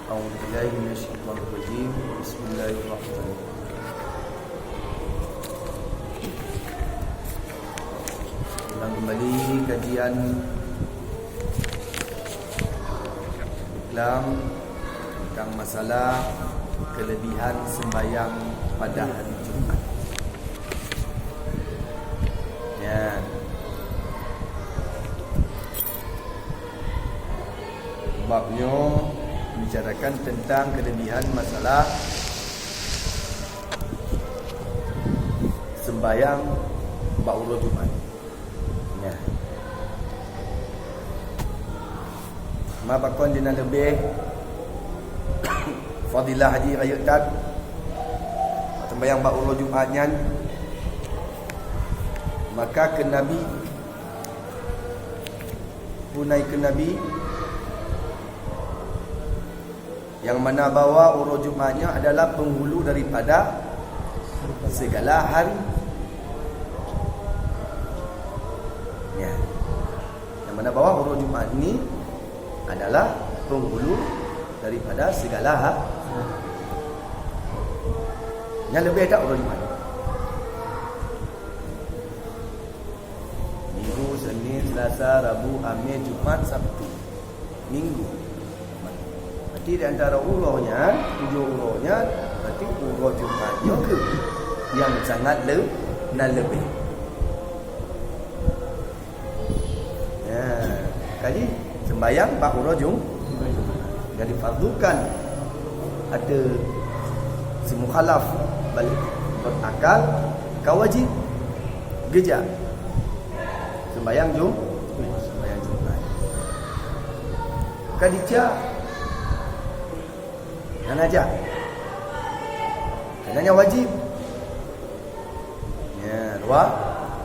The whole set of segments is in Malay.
أعوذ بالله من الشيطان الرجيم. بسم الله الرحمن الرحيم. Ulang kembali kajian Islam tentang masalah kelebihan sembahyang pada hari Jumaat. Ya. Babnya membicarakan tentang kelebihan masalah sembahyang ba'urul Jumaat. Ya. Mabakon dina lebih fadilah haji raya tak sembahyang ba'urul Jumaat nyan, maka ke Nabi punai ke Nabi yang mana bawa urut Jumaatnya adalah penghulu daripada segala hari. Ya. Yang mana bawa urut Jumaat ini adalah penghulu daripada segala hari. Yang lebih tak urut Jumaat. Minggu, Senin, Selasa, Rabu, Khamis, Jumaat, Sabtu. Minggu. Di antara urutnya, 7 urutnya, berarti urut Jumaatnya ke yang sangat lebih. Ya, kali sembahyang bak urut Jumaat. Jadi fardukan ada si mukhalaf balik berakal, kau wajib geja sembahyang Jumaat. Kadija dan aja kerana wajib. Ya,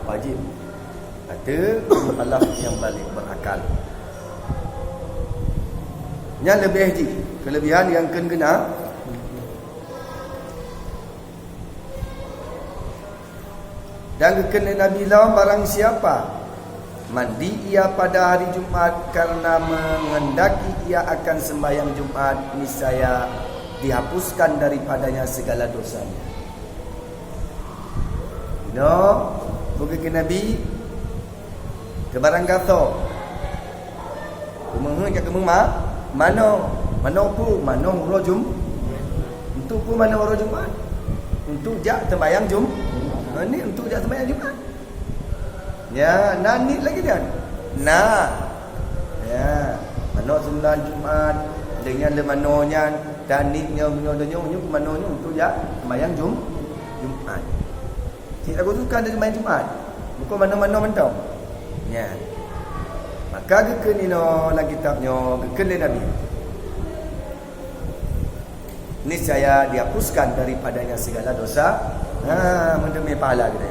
wajib. Ada mukhalaf yang balik berakal. Yang lebih haji, kelebihan yang kena dan kekena Nabi lawan barang siapa mandi ia pada hari Jumaat karena mengendaki ia akan sembahyang Jumaat, niscaya dihapuskan daripadanya segala dosanya. No, pergi ke Nabi ke barang kata kumengah ke kumengah mana urut Jumaat untuk pun mana urut Jumaat untuk jak sembahyang Jumaat ni untuk jak sembahyang Jumaat. Ya, nani lagi dia. Nah. Ya, mana sembahyang Jumaat dengan lemanonya daniknya menyodonya manonya untuk ya sembahyang Jumaat. Tidak aku suka dari sembahyang Jumaat. Bukan mana-mana mentau. Ya. Maka kekenino dalam kitabnya kekene Nabi. Niscaya dihapuskan daripadanya segala dosa. Mendemi pahala kita.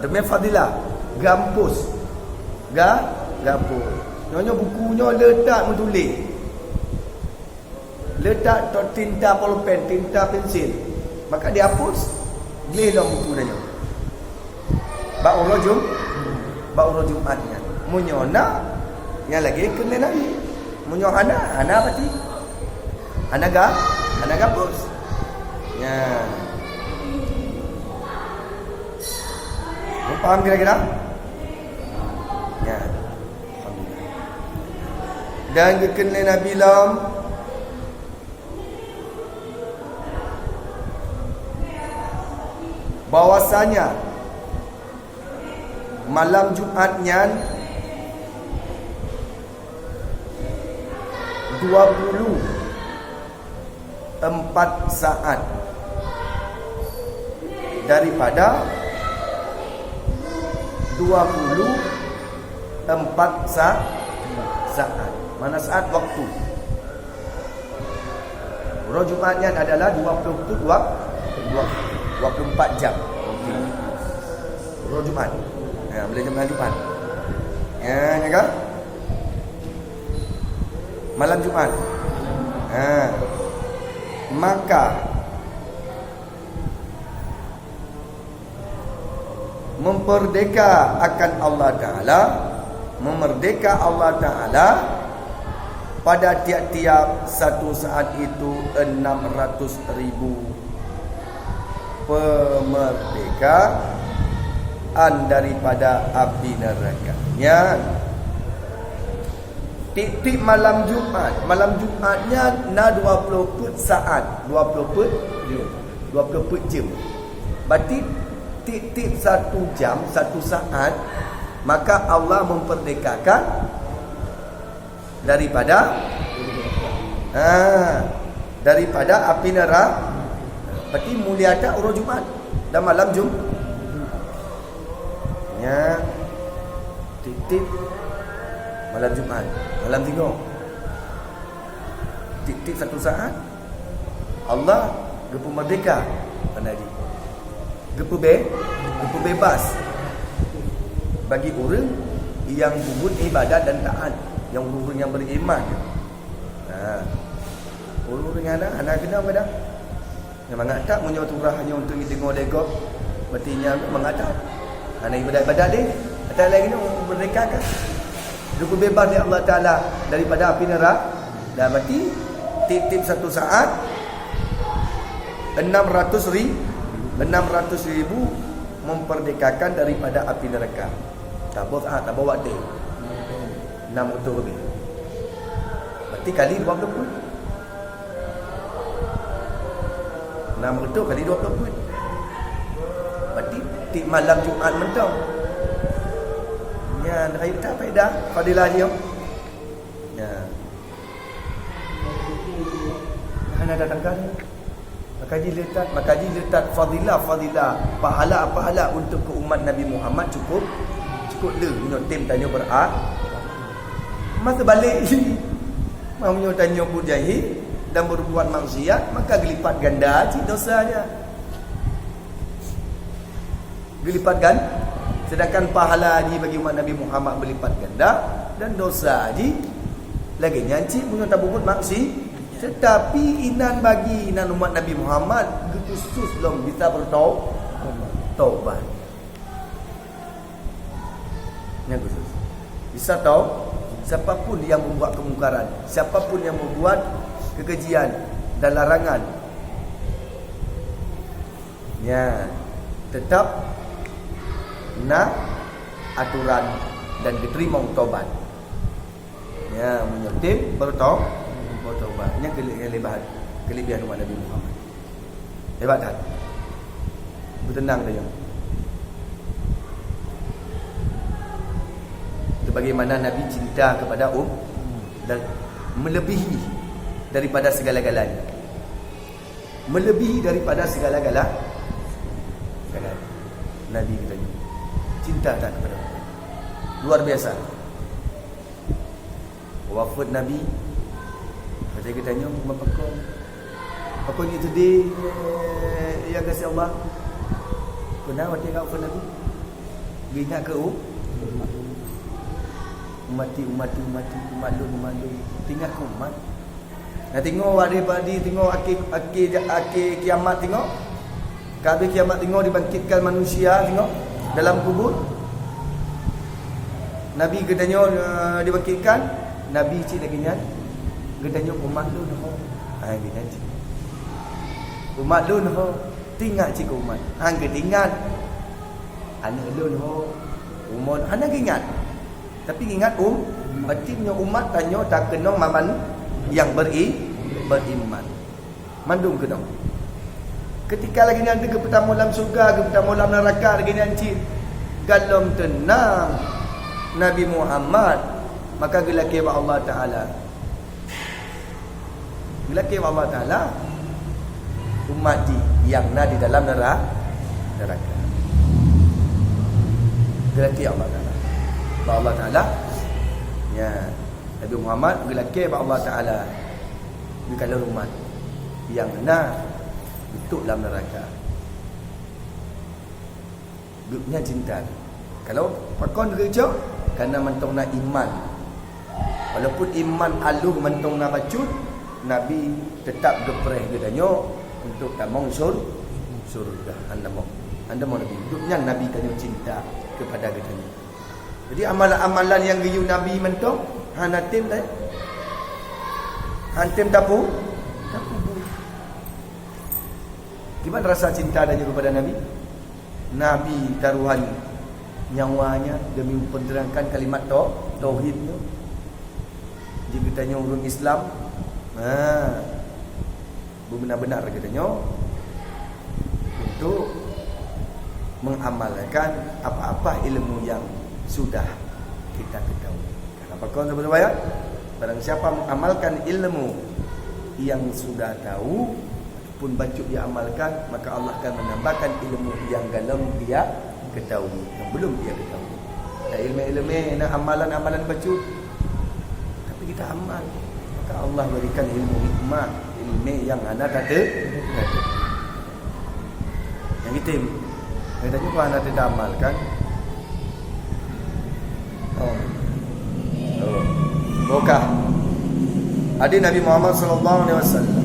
Demi fadilah. Gampus. Gampus. Nyonya bukunya letak menulis. Letak tinta pulpen, tinta pensil. Maka dihapus. Gelih dalam buku dia. Ba'urul Jumaatnya. Munyona yang lagi kena Nabi. Munyona berarti Anak gabus. Ya. Kau faham kira-kira? Ya. Alhamdulillah. Dan kekena Nabi lam bahwasanya malam Jumatnya 24 saat daripada 24 saat. Mana saat waktu? Urut Jumaatnya adalah 24 jam. Urut Jumaat. Ya, boleh jam Jumaat. Ya, kan? Malam Jumaat. Maka memerdeka akan Allah Ta'ala, memerdeka Allah Ta'ala pada tiap-tiap satu saat itu 600,000 pemerdekaan daripada api neraka. Ya. Tiap-tiap malam Jumatnya 20 put saat, 20 put jam. Berarti tiap-tiap 1 jam, 1 saat, maka Allah memperdekakan daripada api neraka. Berarti mulia tak urus Jumat dan malam Jumat. Ya. Tiap malam Jumat, malam tengok. Tiap 1 saat Allah gepu merdeka panadi. Gepu bebas bagi orang yang buat ibadat dan taat, yang orang yang beriman. Orang yang anak kena pada yang mengatak punya turah hanya untuk tengok legok, berartinya mengatak. Anak ibadat dia, atas lagi ni merdeka kan. Gepu bebas oleh Allah Ta'ala daripada api neraka. Dan berarti tiap 1 saat 600,000 memperdekakan daripada api neraka. Tak bawa waktu 6 betul lebih. Berarti kali 20 pun 6 betul kali 20 pun. Berarti tiap malam Jumat mentong. Ya, nak tak faedah fadilah dia. Ya. Ana datang kan. Maka letak fadilah pahala untuk ke umat Nabi Muhammad cukup le menyo tim tanya berat. Masa balik mau menyo tanya bujahil dan berbuat maksiat, maka gelipat ganda dosanya. Gelipat ganda. Sedangkan pahala haji bagi umat Nabi Muhammad berlipat ganda, dan dosa haji lagi nyanci punya tabubut maksi. Tetapi inan umat Nabi Muhammad khusus belum bisa bertaubat. Yang khusus bisa tahu siapapun yang membuat kemungkaran, siapapun yang membuat kekejian dan larangan, ya tetap nak aturan dan diterima taubat. Ya, menyetim bertaubat. Yang kelebihan umat Nabi Muhammad. Hebat tak? Bertenang dia. Itu bagaimana Nabi cinta kepada dan melebihi daripada segala-galanya. Melebihi daripada segala-galanya. Nabi katanya cinta tak kepada Allah. Luar biasa. Wafat Nabi, saya katanya mempekong. Apa ni today yang kasih Allah. Pernah waktu yang wafat Nabi? Ingat ke umat tinggal ke umat. Nak tengok hari-hari, tengok akhir kiamat, tengok kabeh kiamat, tengok dibangkitkan manusia, tengok dalam kubur. Nabi katanya dibangkitkan, Nabi cik lagi nyan katanya umat lu noh. Gini cik. Umat lu noh, tinggal cik ke umat. Hang ketingat. Anak lu noh. Umat anak ingat. Tapi ingat berarti punya umat tanya tak kena maman yang beriman. Mandung kena. Ketika lagi nanti ke pertama dalam surga, ke pertama dalam neraka lagi nanti galom tenang Nabi Muhammad, maka gelaki Allah Ta'ala. Gelaki Allah Ta'ala umat yang ada di dalam neraka. Gelaki Allah Ta'ala. Allah Ta'ala, ya, Nabi Muhammad gelaki Allah Ta'ala di kalangan umat yang betul dalam neraka. Duduknya cinta. Kalau pakon kerja kerana mentong nak iman. Walaupun iman aluh mentong nak bacut, Nabi tetap gepreh katanya untuk tamong surga. Anda mau Nabi. Duduknya Nabi katanya cinta kepada katanya. Jadi amalan-amalan yang riu Nabi mentong hanatim dah. Hantim tapu. Gimana rasa cinta adanya kepada Nabi? Nabi taruhan nyawanya demi menerangkan kalimat tauhid tu. Jika tanya urun Islam, benar-benar katanya untuk mengamalkan apa-apa ilmu yang sudah kita ketahui. Kenapa kau sahabat-sahabat? Barang siapa mengamalkan ilmu yang sudah tahu pun bacuk dia amalkan, maka Allah akan menambahkan ilmu yang dalam dia ketahui, yang belum dia ketahui. Dan ilmu-ilmu nak amalan-amalan bacuk, tapi kita amal, maka Allah berikan ilmu hikmah, ilmu yang anda kata. Yang itu yang tadi kau anda tidak amalkan. Bokah hadis Nabi Muhammad sallallahu alaihi wasallam.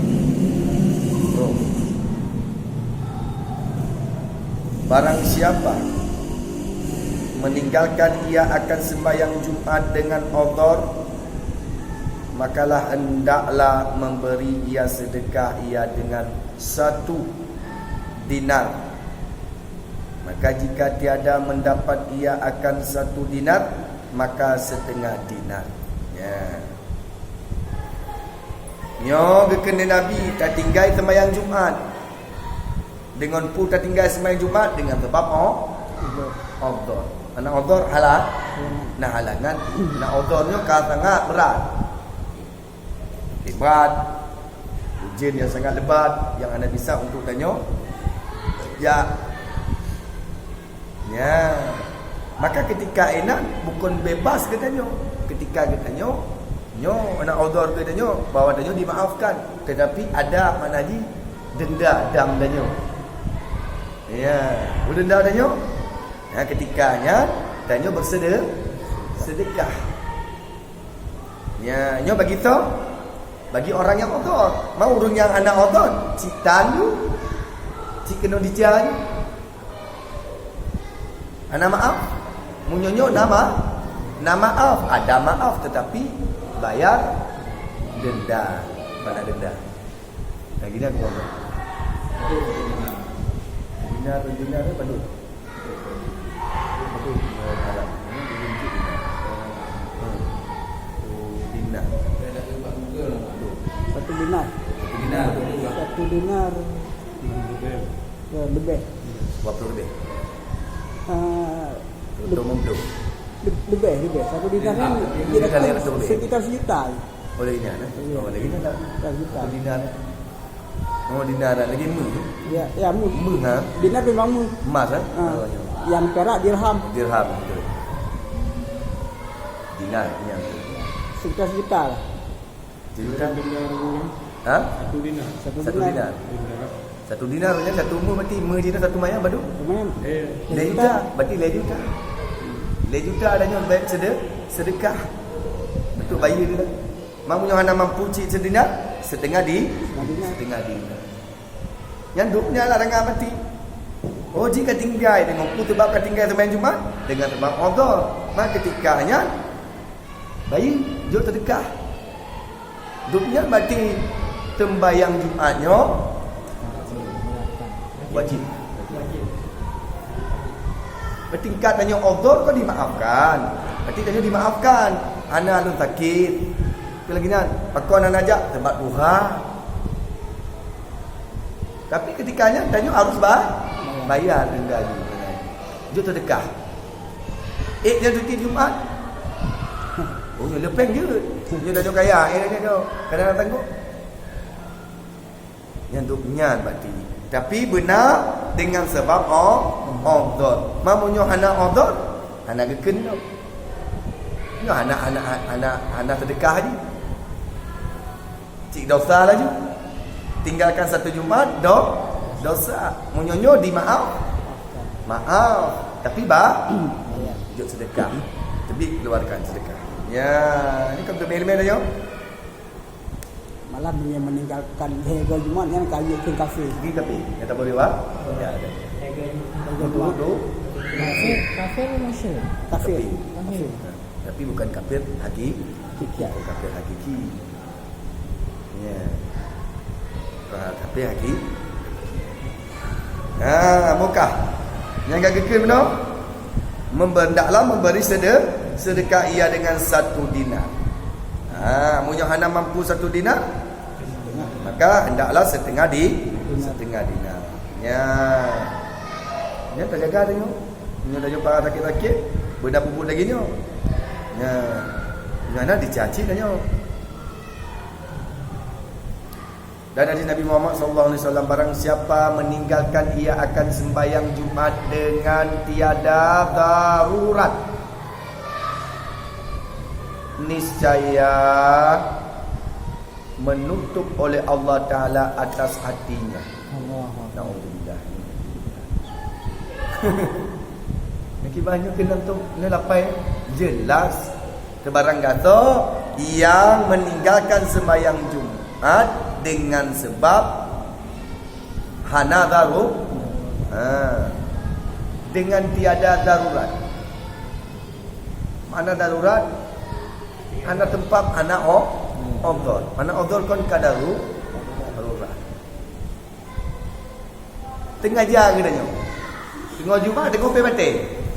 Barang siapa meninggalkan ia akan sembahyang Jumaat dengan udhur, makalah hendaklah memberi ia sedekah ia dengan 1 dinar. Maka jika tiada mendapat ia akan 1 dinar, maka setengah dinar. Ya. Nyo gekene Nabi tak tinggal sembahyang Jumaat. Dengan pun tak tinggal sembahyang Jumaat dengan sebab udhur. Anak udhur halal. Nah halangan. Nak udhurnya sangat berat. Berat. Ujian yang sangat lebat yang anda bisa untuk tanya. Ya. Ya. Maka ketika enak bukan bebas katanya. Ketika katanya nyo anak udhur katanya bahawa tanya dimaafkan, tetapi ada maknanya denda dam tanya. Ya, denda tanya. Nah, ketikanya tanya bersedekah. Ya, nyo bagi tahu bagi orang yang udhur, mau urun yang anak udhur, cik tandu, cik kena dijaga. Ana maaf, munyonyo nama maaf, ada maaf tetapi bayar denda. Mana denda? Nah gini aku ngomong. Dinar bandul. Bandul haram. Dinar. Satu dinar. Lebih. Berapa lebih? Lebih. Satu dinar ni sekitar sejuta. Oleh ini ada. Oh lagi ada. Sejuta. Dinar. Oh dinar lagi mu. Ya mu. Mu ha? Dinar memang mu. Emas kan? Yang perak dirham. Dirham betul. Dinar yang Sekitar sejuta lah. Sejuta. Ha? Satu dinar. Satu dinar punya satu mu berarti mu dinar satu mayang badu. Lumayan. Lejuta berarti lejuta. Lejuta adanya baik sedekah. Betul bayar dia. Mak punya hana mampu cik sedinar, setengah dinar. Yang duknya lah dengan mati. Oh jika tinggal dengan ku sebab tinggal sembahyang Jumaat dengan sebab udhur, maka ketikanya bayar jauh sedekah. Duknya berarti sembahyang Jumaatnya wajib. Bertingkat tanya udhur kau dimaafkan. Berarti tanya dimaafkan. Ana alun sakit. Itu lagi nan. Pakon ana ajak tempat duha. Tapi ketikanya tanya harus bayar denda juga. Jom sedekah. Dia cuti Jumaat. Oh, dia lepeng je. Dia dah kaya. Dia dah kadang-kadang tangguh. Yang duknya berarti. Tapi benar dengan sebab udhur. Mamunyo hana udhur, hana geken tu. Yo anak sedekah je. Cik dosa lah je. Tinggalkan satu Jumaat dosa. Munyonyo dimaaf. Maaf, tapi jok sedekah. Tapi keluarkan sedekah. Ya, ini kan tu mail-mail aja. Malam dia meninggalkan harga Jumaat yang kaya ke kafe. Pergi kafe. Ya tak boleh wah. Ya ada. Kafe Malaysia. Kafe. Tapi bukan kafir hakiki. Bukan kafir hakiki. lagi. Mukah. Yang gak kekal benar. Hendaklah memberi sedekah ia dengan 1 dinar. Munyo hana mampu 1 dinar, maka hendaklah setengah dinar. Ya terjaga tengok. Nyo dah jumpa sakit-sakit, benda pupuk lagi nyo. Mana dicaci tanya. Dan hadis Nabi Muhammad SAW, barang siapa meninggalkan ia akan sembahyang Jumat dengan tiada darurat, niscaya menutup oleh Allah Ta'ala atas hatinya. Alhamdulillah. Yang banyak kena tu ni lapai jelas kebarang kata yang meninggalkan sembahyang Jumat dengan sebab hana darurat, dengan tiada darurat. Mana darurat? Ana tempat ana odol. Mana odol kon kadarurat. Tengah jam katanya. Tengah Jumat tengok pe mate.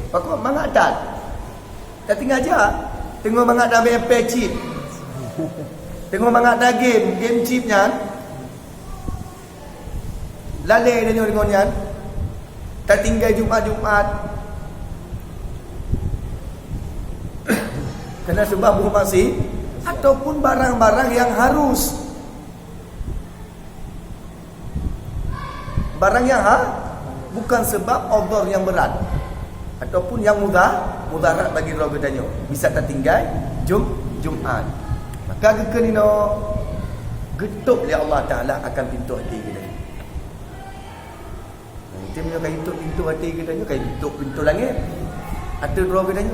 Pakok mangak dat. Tak tengah jam. Tengok mangak dah BP chip. Tengok mangak dah game chipnya. Lalai dia dengan nyan. Tak tinggal Jumat. Kerana sebab bermaksi ataupun barang-barang yang harus. Barang yang bukan sebab odor yang berat ataupun yang mudarat bagi roh gedanyo, bisa tertinggal Jumat. Maka kekenino getuk oleh Allah Ta'ala akan pintu hati kita. Nanti punya kaya hidup pintu hati kita ni, kaya hidup pintu langit. Ada roh kita ni.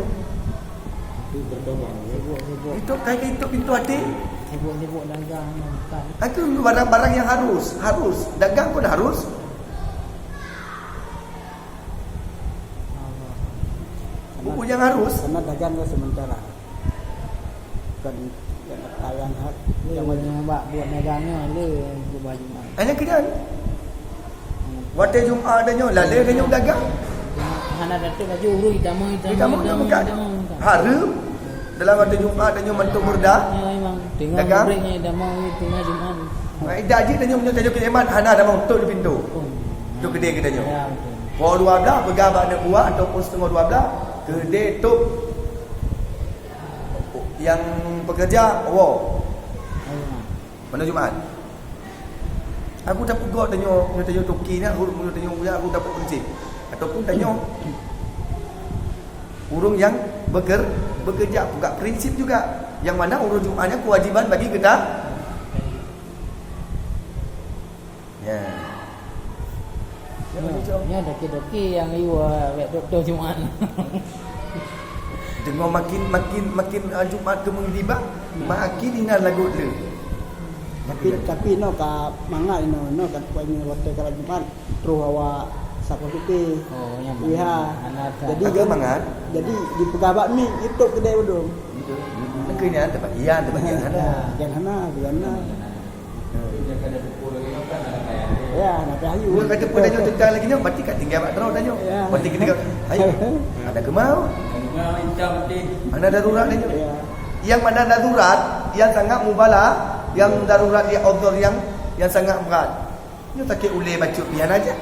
Hidup kaya hidup pintu hati. Sibuk-sibuk dagang. Itu barang-barang yang harus. Dagang pun harus. Buku yang harus. Karena dagang tu sementara. Bukan yang buat dagangnya le baju. Hanya kena. Waktu Jumat adanya, lalai adanya dagang. Hana datuk baju urus hitam bukan. Harum. Dalam waktu Jumat adanya mantu murda. Ya memang. Tengok dagang. breaknya dah mau tengah Jumat. Dah je adanya punya tajuk keman hana dah mau tutup pintu. Tu kedai kedanya. Ya betul. Pukul 12 bergabar nak buat ataupun setengah 12 kedai tutup. Yang pekerja mana Jumat. Aku dah pegot tanya toki ni, aku dapat prinsip. Ataupun tanya urung yang bekerja buka prinsip juga. Yang mana urung Jumatnya kewajiban bagi kita. Ya. Ya doki-doki yang iwa doktor Jumat. Dengar makin Jumat ke menggibah, makin ina lagu le. Tapi no ka manga no kan punya waktu kalau Jumat terus awak sapa kita. Oh yang iya. Jadi dia mangat. Jadi di pegabat ni itu kedai bodong. Negenya tempat ian tempat yang ada. Yang hana. Ya, nak ayu. Gua kata pun tanya tentang lagi ni, berarti kat tinggal bak terus tanya. Berarti kita ayo. Ada kemau. Mana darurat tanya. Yang mana darurat, yang sangat mubalah, yang darurat dia odor yang sangat berat. Ni takik uleh bacut pian aja.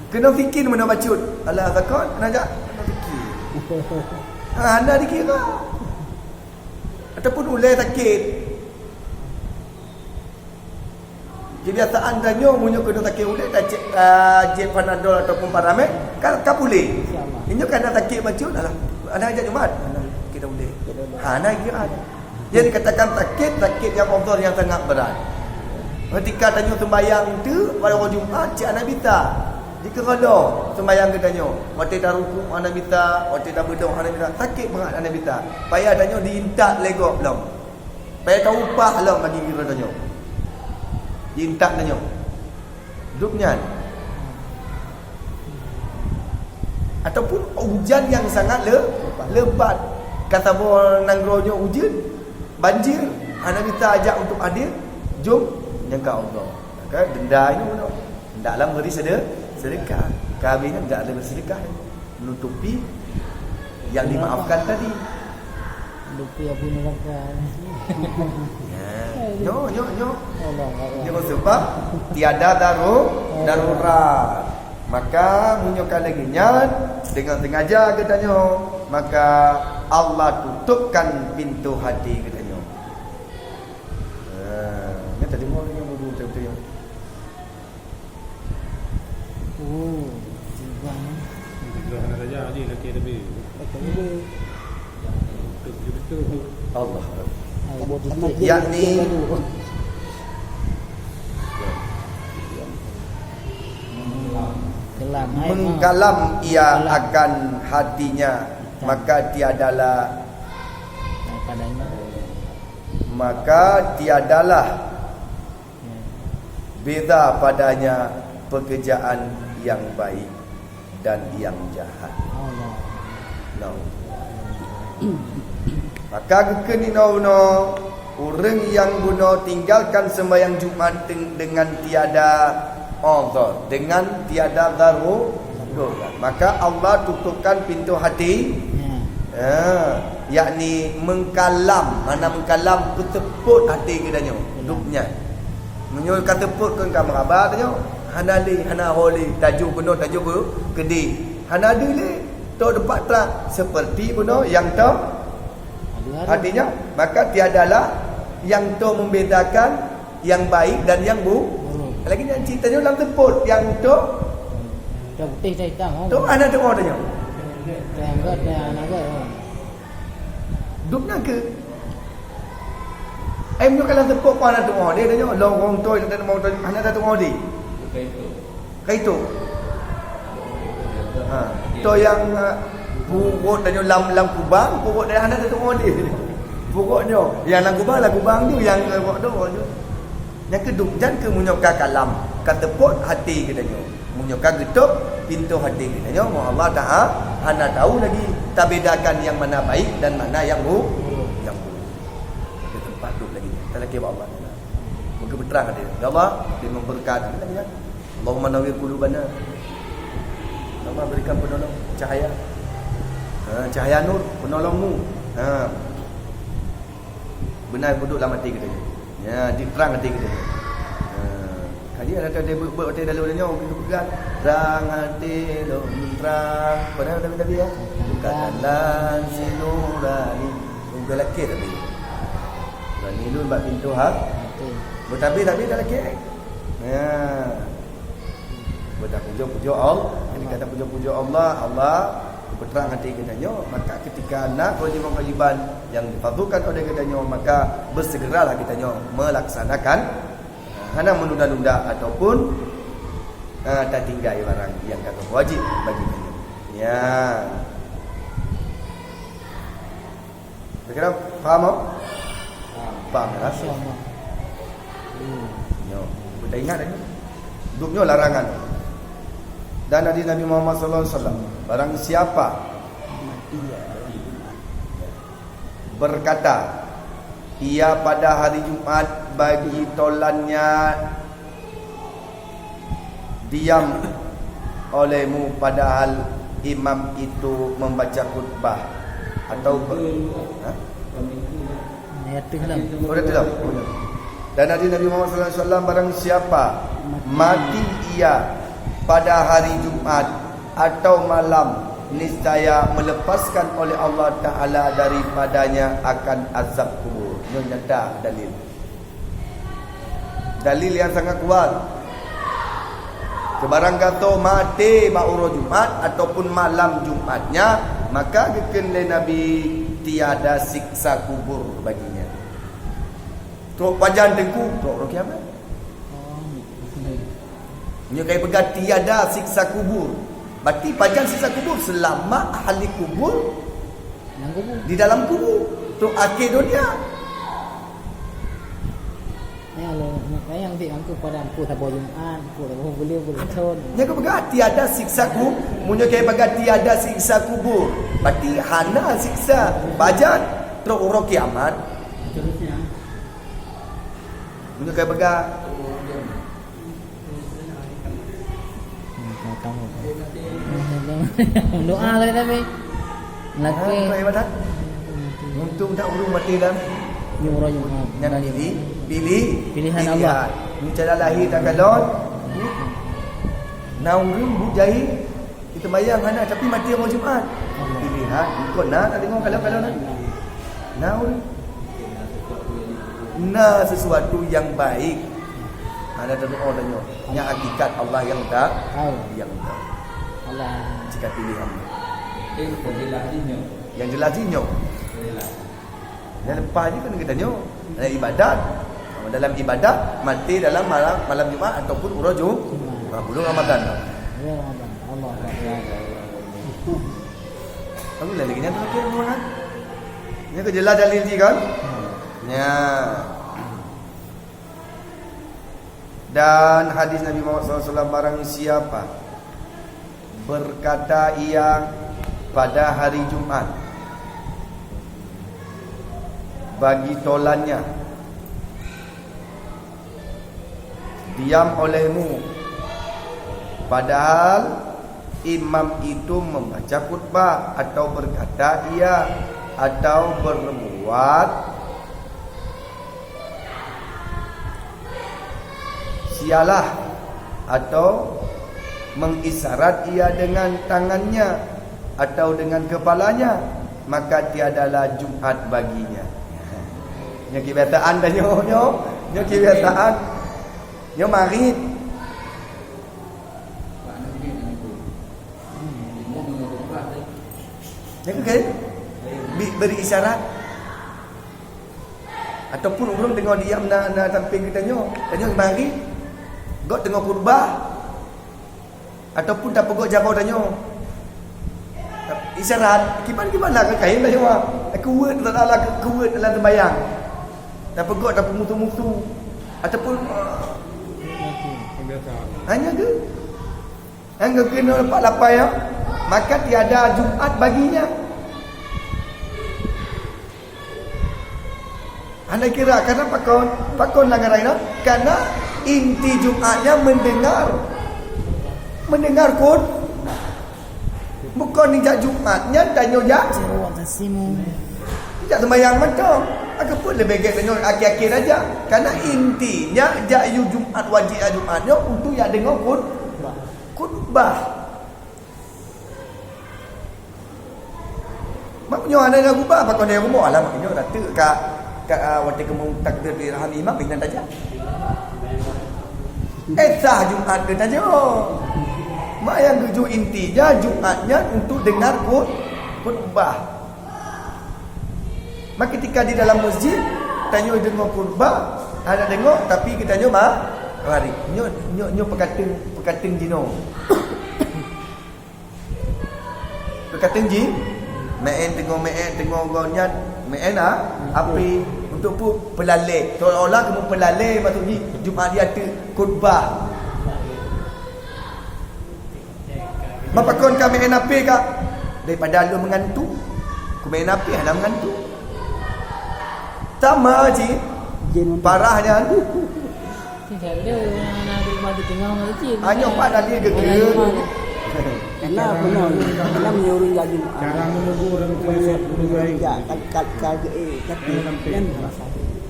Kena fikir mana bacut. Alah zakot kena ajak kena fikir. Anda dikira. Ataupun uleh sakit. Kebiasaan danyo munyo kena sakit uleh tak jet panadol ataupun paramed kan boleh. Inyo kena sakit bacut alah. Ana ajak Jumat. Kita boleh. Ana kira. Dia dikatakan sakit yang odor yang sangat berat. Ketika tanya sembahyang tu pada hari Jumat cik ana bita. Jika kalau sembahyang ke tanya, waktu dah rukuk ana bita, waktu dah berdoa ana bita, sakit berat ana bita. Payah tanya diintak legok belum. Payah tahu upah belum bagi kira tanya. Diintak tanya. Duduknya. Ataupun hujan yang sangat lebat. Kata boleh nanggronya hujan, banjir, ana kita ajak untuk hadir, jom Menyangka Allah. Maka denda ini mana? Hendaklah beri sedekah. Kami ni hendaklah bersedekah, menutupi yang dimaafkan tadi. Lupa apa neraka. Nyo. Allah. Dia sebab tiada darurat. Maka munyokan lagi nyat dengan sengaja katanya, maka Allah tutupkan pintu hati katanya. Ni tadi mau ni bodoh betul ya. Oh, sebang. Jangan saja haji laki lebih. Betul. Allah. Ai buat Yakni kelam mengkalam ia akan hatinya, maka tiadalah beza padanya pekerjaan yang baik dan yang jahat. Allah. No. Maka kekenino orang yang guna tinggalkan sembahyang Jumaat dengan tiada uzur, dengan tiada darurat, maka Allah tutupkan pintu hati. Yakni mengkalam, mana mengkalam keteput hati kedanya duknya. Menyul kata teput kan kamu abah tanya hanali hana holi tajuk kuno tajuk ku kedi hanadi le to dapat terang seperti kuno yang to hatinya, maka tiadalah yang to membedakan yang baik dan yang buruk. Lagi yang ceritanya dalam teput yang to putih saya hitam. to ana tengok tanya Terangkat dan naga. duknya ke menyo kalau tepuk pun ana tengok dia tanya lorong to dan mau ana tengok dia kaito to yang purut tanya lam kubang purut dia ana tengok dia pokoknya yang lam kubang tu yang pokok tu yang keduk jan ke munyoka kalam kateput hati katanya munyoka getuk pintu hati katanya Allah Taala hana tahu lagi tak bedakan yang mana baik dan mana yang buruk. Di tempat duduk lagi kita lagi Allah Taala moga berterang hati ya Allah dia memberkati lagi ya Allahumma nawwir qulubana Allah berikan penolong cahaya cahaya nur penolongmu benar duduk dalam hati kita ya diterang hati kita Kali ada buat hotel dalam dunia kita pegang terang hati terang pernah tapi ya bukanlah sinurani unggal laki tapi berani lu buat pintu tapi dah laki ya buat puja Allah ini kata puja Allah berterang hati katanya, maka ketika nak kewajiban yang difardukan oleh katanya, maka bersegeralah katanya melaksanakan hana menunda-nunda ataupun tak tinggal barang yang kata wajib bagi katanya. Ya. Kira faham tak? Faham tak? Yo, kita ingat ini. Duduknya larangan. Dan hadis Nabi Muhammad sallallahu alaihi wasallam, barang siapa berkata ia pada hari Jumaat bagi tolannya diam olehmu padahal imam itu membaca khutbah atau dan hadis Nabi Muhammad sallallahu alaihi wasallam, barang siapa mati ia pada hari Jumaat atau malam, niscaya melepaskan oleh Allah Ta'ala daripadanya akan azab kubur. Ini nyata dalil yang sangat kuat. Sebarang kata mati ba'uro Jumaat ataupun malam Jumaatnya, maka kekenai Nabi tiada siksa kubur baginya. Tok pajan tengku tok kiamat. Punya kaya pegang tiada siksa kubur. Berarti pajan siksa kubur selama ahli kubur di dalam kubur. Tu akhir dunia. Yang ambil angku pada ampu tak boleh Jumaat, ampu tak boleh ton. Yang kaya pegang tiada siksa kubur. Punya kaya pegang tiada siksa kubur. Berarti hana siksa pajan terus orang kiamat. Punya kayak begar. Kamu. Doa lagi tapi. Laki. Apa ibadat? Untung tak urung mati dalam Nyuruh yang Pilihan Allah. Ni cara lahir tak kalon. Naurung bujahi kita bayang anak tapi mati orang Jumaat. Pilihan ikut nak tengok kalau nak. Naurung. Nah sesuatu yang baik. Ada doa tanya. Yang hakikat Allah yang tak Tahu. yang tak. Allah. Jika pilihan. Yang jelas dinyo. Yang lepas ni kan kita tanya dalam ibadat. Dalam ibadat mati dalam malam Jumaat ataupun urujum bulan Ramadan. Ya Allah. Kamu lagi ni tu okey orang. Ni ke jelas dalil ji kan? Ya. Dan hadis Nabi Muhammad SAW, barang siapa berkata ia pada hari Jumaat bagi tolannya, diam olehmu, padahal imam itu membaca khutbah, atau berkata ia, atau berbuat sialah, atau mengisyarat ia dengan tangannya atau dengan kepalanya, maka tiadalah Jumaat baginya. Nyo kebiasaan dah nyo kebiasaan. Nyo mari. Nyo ke beri isyarat. Ataupun orang tengok diam nak samping kita nyo mari. Gok tengok khutbah. Ataupun tak pegok jawab tanya. Isyarat gimana ke kain dah jawab. Kuat dalam terbayang. Tak pegok tak mutu-mutu. Ataupun hanya ke? Hanya kena lepas lapai ya. Maka tiada Jumaat baginya. Anda kira karena pakon langgar lain, karena inti Jumaatnya mendengar kun. Bukan nijak Jumaatnya tanya jak. Tidak sembahyang macam. Aku pun lebih baik tanya akhir-akhir aja. Karena intinya jak yu Jumaat wajib Jumaatnya untuk yang dengar khutbah. Maknanya ada yang khutbah apa kau dia rumah lah maknanya kata kat waktu kamu takdir di rahim imam dengan tajam. Sah Jumaat ke tanya. Mak yang tuju intinya Jumaatnya untuk dengar khutbah. Maka ketika di dalam masjid tanya dengar khutbah, ada dengar tapi kita tanya mari. Nyo perkataan jino. Perkataan jin main tengok gornya main api untuk pun pelalai. Seolah-olah kamu pelalai maksudnya Jumaat dia ada khutbah. Bapa kon kami main api kak daripada lu mengantuk. Ku main api ada mengantuk. Sama je parahnya. Tidak ada nak di tengah masjid. Hanya pada dia gegera. Karena benar menyuruh jadi Cara menegur dan mengurai. ya kat kan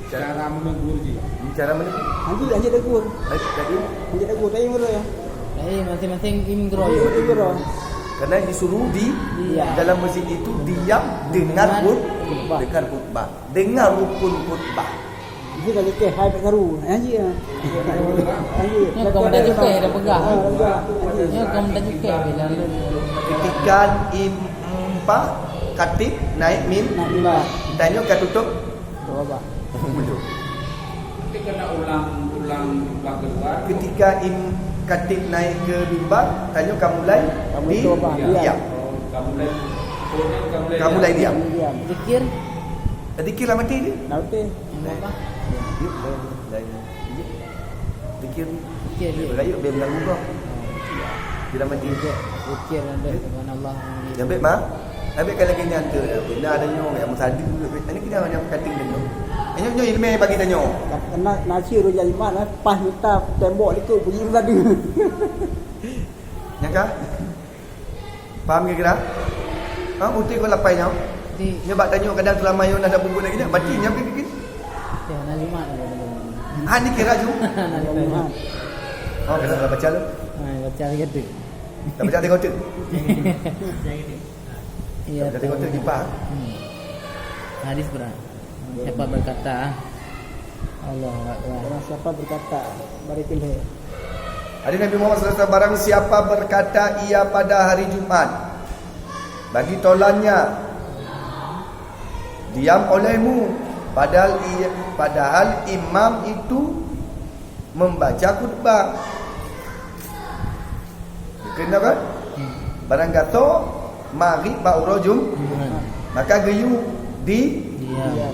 Cara menegur je. Cara menegur. Anji degur. Jadi Anji degur tadi mula ya. Masing-masing imam geroy. Degur. kerana disuruh di Iya. dalam masjid itu diam dengar khutbah. Dengar rukun khutbah. Itu dah lekeh hai tak karu. Anji ya. Anji. Ni kau dah cukai dah pegang. Ni kau dah cukai bila Ketika khatib naik nak mimbar. tanya ke tutup Doa apa? belum. Tapi kena ulang kedua. Ketika khatib naik ke mimbar tanya kamu mulai Kamu di itu apa? diam. Kamu mulai diam. Diam. zikir Zikir lah mati dia. Nanti apa? Zikir Zikir dia. berayuk biar mengganggu kau. Bila mati Zikir ada dengan Allah. Yang baik mah Habis kalau kena tu, bila ada nyo yang sadu, ini kena yang kating dia. Nyo ilmu bagi tanya. Kena nasi roja Jumaat pas minta tembok ikut bunyi tadi. Nyangka? Faham ke kira? Uti kau lapai nyo. Di Nyebab tanya kadang selama yo nak bubur lagi nak baca nyam ke. ya nak Jumaat ada. Ni kira ju. Jumaat. Kena baca lu. Baca lagi tu. Dah baca tengok tu. Iya. Dah tengok tu jumpa. Hadis berapa? Siapa berkata Allah Akbar. Orang siapa berkata barakallah. Hadis Nabi Muhammad SAW, barang siapa berkata ia pada hari Jumaat bagi tolannya diam olehmu padahal imam itu membaca khutbah. Kena kan? Barang kata maghrib baru Jumaat, maka geyu di Diam.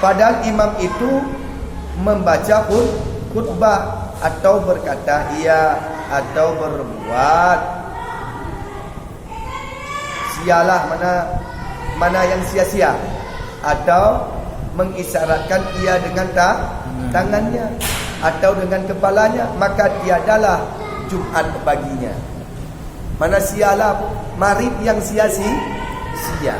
padahal imam itu membaca khutbah atau berkata iya atau berbuat. Sialah mana yang sia-sia, atau mengisyaratkan ia dengan tangannya atau dengan kepalanya, maka tiadalah Jumaat baginya. Mana sialah maghrib yang sia-sia.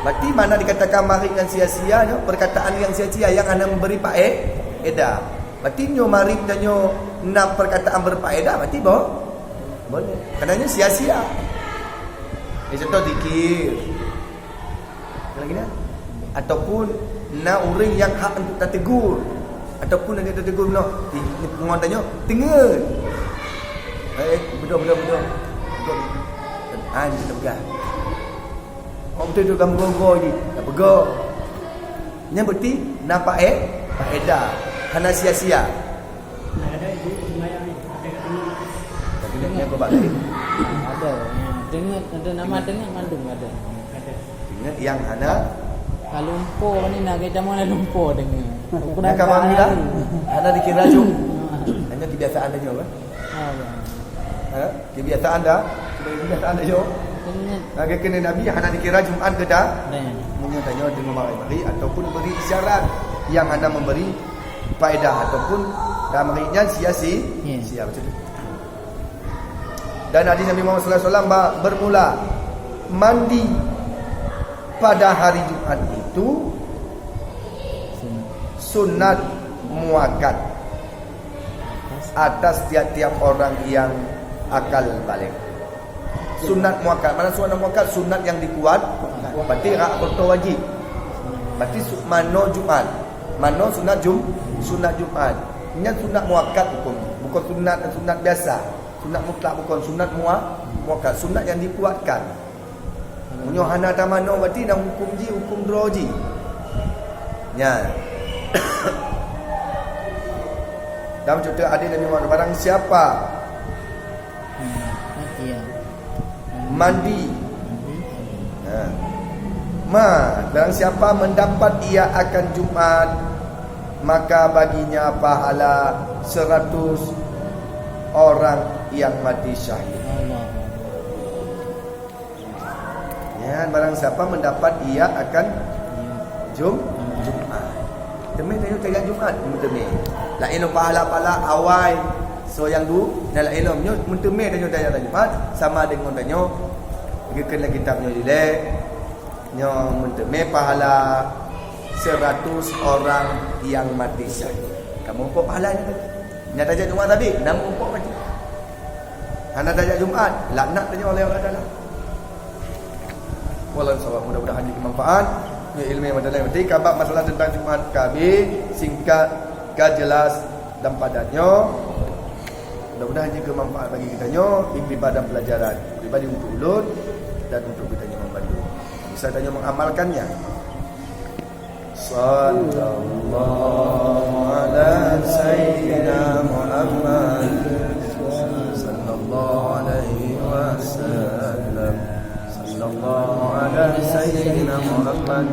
Berarti mana dikatakan maghrib yang sia-sia, perkataan yang sia-sia yang anda memberi faedah. Berarti nyo maghrib dan nyo 6 perkataan berfaedah, berarti boleh. Kerana sia-sia. Contoh zikir. Lagi nak? Ataupun nak orang yang hak untuk tak tegur, ataupun dia tak tegur no. Ni pengon tanya, tengah. Betul. Kita pegang. Orang betul tu kamu gogol ni. Tak pegang. Ini berarti nampak faedah. Hana sia-sia. Ada ibu semayang ni. Tapi dia kau balik. Ada. Dengar ada nama dengar mandung ada. Ingat yang hana Lumpur ni nak kita mana lumpur dengar. nak kawan ni lah. Hana dikira jom. Hanya kebiasaan dia kan. Kebiasaan dah. Kebiasaan dia jom. Lagi kena Nabi hana dikira Jumaat ke dah. Mungkin tanya dengan mari ataupun beri isyarat yang hana memberi faedah ataupun dalam marinya sia-sia macam tu. Dan hadis Nabi Muhammad SAW bermula mandi pada hari Jumaat itu sunat muakkad atas tiap-tiap orang yang akal balik. Sunat muakkad. Mana sunat muakkad? Sunat yang dikuat. Berarti hak kotor wajib. Berarti mano Jumaat. Mano sunat Jumaat. Ini sunat muakkad hukum. Bukan sunat biasa. Sunat mutlak bukan sunat muakkad. Sunat yang dikuatkan. Munyo hana tamano berarti nak hukum droji. Ya. Dalam contoh hadis Nabi Muhammad, barang siapa mandi barang siapa mendapat ia akan Jumaat, maka baginya pahala 100 orang yang mati syahid. Ya, barang siapa mendapat ia akan Jumaat. Demi tengok kaya Jumaat mentemi. La ilmu pahala-pahala awal so yang du dan la ilmu mentemi tengok daya Jumaat sama dengan tengok bikin kitabnya dilek nyo mentemi pahala 100 orang yang mati syahid. Kamu umpuk pahalanya tadi. Nyata tajak Jumaat tadi, nama umpuk mati. Hana tajak Jumaat, laknat tanya oleh Allah Taala. Wallahu a'lam. Mudah-mudahan jadi manfaat. Ya ilmu yang mendalam. Jadi kabar masalah tentang Jumaat kami singkat, jelas dan padatnya. Mudah-mudahan juga manfaat bagi kita nyo ibadah pelajaran pribadi untuk ulun dan untuk kita nyo membantu. Bisa tanya mengamalkannya. Sallallahu ala sayyidina Muhammad sallallahu alaihi wasallam. Sallallahu ala sayyidina Muhammad